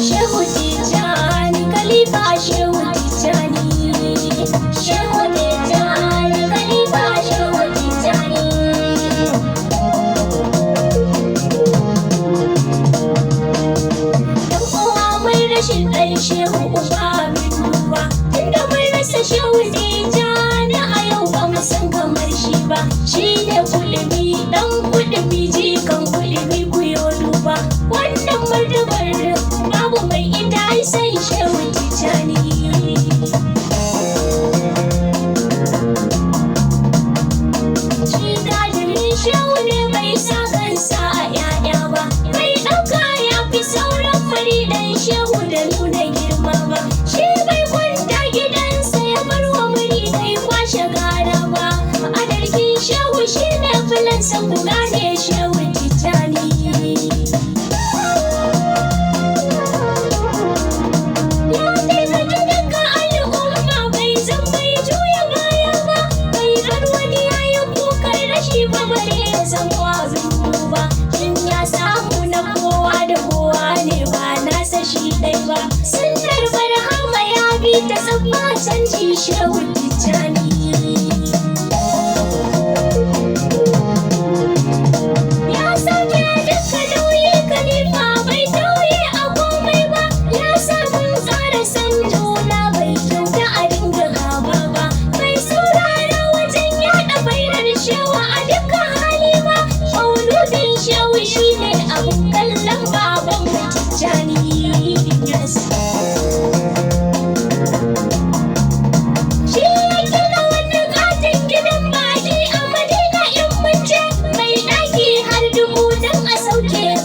Shehu Tijjani Khalifa Shehu Tijjani Shehu Tijjani Khalifa Shehu Tijjani. Dan uwa mun rashin ɗan Shehu uba min duba, tunda mun rasa Shehu Tijjani a yau ba mu san kamar shi ba. Shi ne kulmi ɗan kulmi jikan kulmi ku yo duba, wannan martabar babu mai ita sai Shehu Tijjani. Shi dalilin Shehu ne bai sa kansa a 'ya'ya ba, bai ɗauka ya fi sauran faridan Shehu da nuna girma ba. Shi bai kwanta gidansa ya bar wa muridai kwashe gara ba, adalcin Shehu shi ne filansa ku gane Shehu Tijjani. Ya taimaki dukkan al'umma bai zan bai juya baya ba, bai bar wani yayi kukan rashi ba bare ya zamo abin duba. Shin ya samu na kowa da kowa ne ba nasa shi ɗai ba, sunnar barhama ya bi ta tsabba canji Shehu Tijjani.